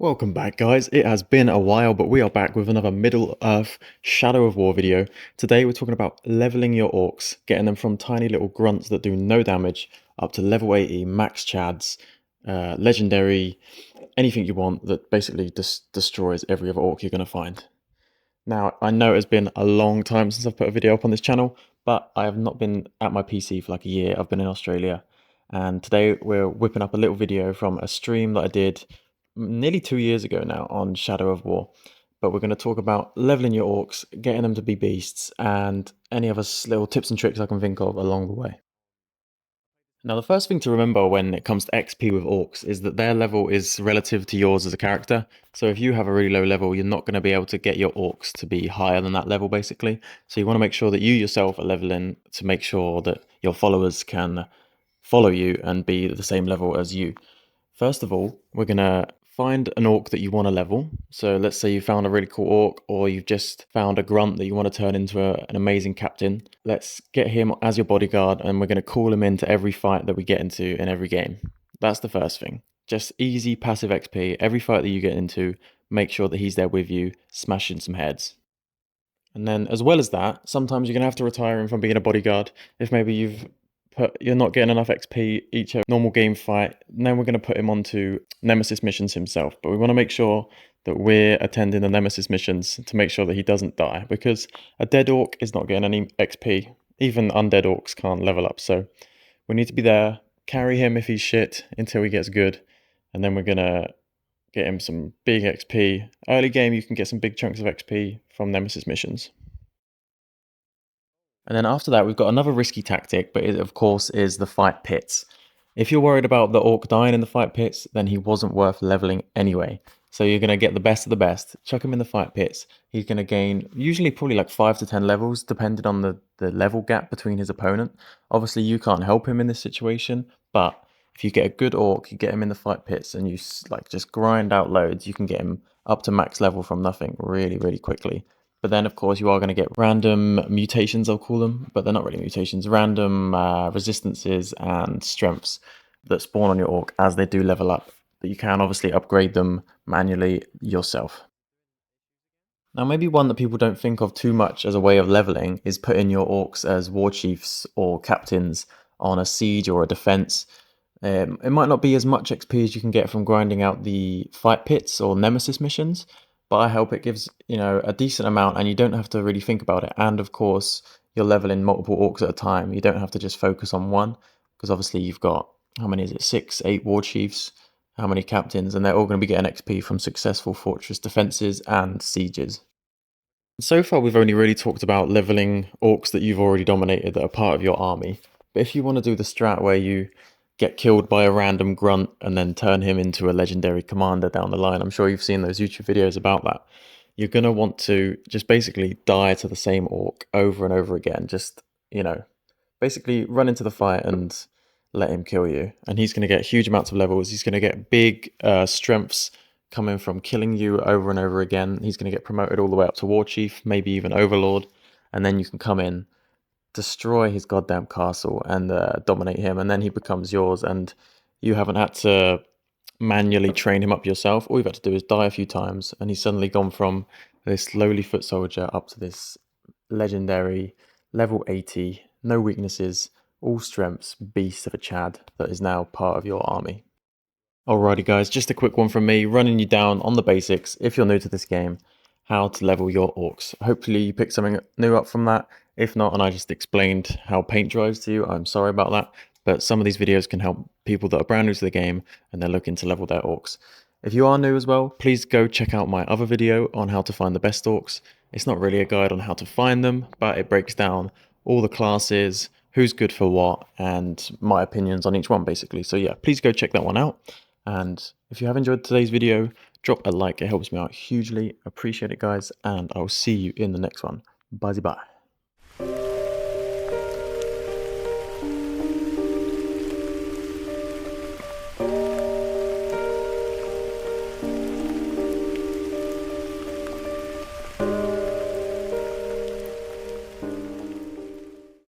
Welcome back, guys. It has been a while, but we are back with another Middle-earth Shadow of War video. Today we're talking about leveling your orcs, getting them from tiny little grunts that do no damage up to level 80 max chads, legendary, anything you want that basically destroys every other orc you're going to find. Now, I know it's been a long time since I've put a video up on this channel, but I have not been at my PC for like a year. I've been in Australia, and today we're whipping up a little video from a stream that I did nearly 2 years ago now on Shadow of War. But we're going to talk about leveling your orcs, getting them to be beasts, and any other little tips and tricks I can think of along the way. Now, the first thing to remember when it comes to XP with orcs is that their level is relative to yours as a character. So if you have a really low level, you're not going to be able to get your orcs to be higher than that level, basically. So you want to make sure that you yourself are leveling to make sure that your followers can follow you and be the same level as you. First of all, we're going to find an orc that you want to level. So let's say you found a really cool orc, or you've just found a grunt that you want to turn into an amazing captain. Let's get him as your bodyguard, and we're going to call him into every fight that we get into in every game. That's the first thing. Just easy passive XP. Every fight that you get into, make sure that he's there with you, smashing some heads. And then as well as that, sometimes you're going to have to retire him from being a bodyguard if maybe you're not getting enough XP each normal game fight. Then we're going to put him onto Nemesis missions himself. But we want to make sure that we're attending the Nemesis missions to make sure that he doesn't die, because a dead orc is not getting any XP. Even undead orcs can't level up. So we need to be there, carry him if he's shit until he gets good. And then we're going to get him some big XP. Early game, you can get some big chunks of XP from Nemesis missions. And then after that, we've got another risky tactic, but it, of course, is the fight pits. If you're worried about the orc dying in the fight pits, then he wasn't worth leveling anyway. So you're going to get the best of the best, chuck him in the fight pits. He's going to gain usually probably like 5 to 10 levels, depending on the level gap between his opponent. Obviously, you can't help him in this situation, but if you get a good orc, you get him in the fight pits and you like just grind out loads, you can get him up to max level from nothing really, really quickly. But then, of course, you are going to get random mutations, I'll call them, but they're not really mutations, random resistances and strengths that spawn on your orc as they do level up. But you can obviously upgrade them manually yourself. Now, maybe one that people don't think of too much as a way of leveling is putting your orcs as war chiefs or captains on a siege or a defense. It might not be as much XP as you can get from grinding out the fight pits or nemesis missions, but I hope it gives, a decent amount and you don't have to really think about it. And of course, you're leveling multiple orcs at a time. You don't have to just focus on one, because obviously you've got, how many is it? 6, 8 war chiefs, how many captains, and they're all going to be getting XP from successful fortress defenses and sieges. So far, we've only really talked about leveling orcs that you've already dominated that are part of your army. But if you want to do the strat where you get killed by a random grunt and then turn him into a legendary commander down the line, I'm sure you've seen those YouTube videos about that. You're going to want to just basically die to the same orc over and over again. Just, basically run into the fight and let him kill you. And he's going to get huge amounts of levels. He's going to get big strengths coming from killing you over and over again. He's going to get promoted all the way up to War Chief, maybe even Overlord. And then you can come in, destroy his goddamn castle and dominate him, and then he becomes yours, and you haven't had to manually train him up yourself. All you've had to do is die a few times, and he's suddenly gone from this lowly foot soldier up to this legendary level 80, no weaknesses, all strengths, beast of a Chad that is now part of your army. Alrighty guys, just a quick one from me, running you down on the basics, if you're new to this game, how to level your orcs. Hopefully you picked something new up from that. If not, and I just explained how paint dries to you, I'm sorry about that. But some of these videos can help people that are brand new to the game and they're looking to level their orcs. If you are new as well, please go check out my other video on how to find the best orcs. It's not really a guide on how to find them, but it breaks down all the classes, who's good for what, and my opinions on each one basically. So yeah, please go check that one out. And if you have enjoyed today's video, drop a like, it helps me out hugely. Appreciate it guys, and I'll see you in the next one. Bye bye.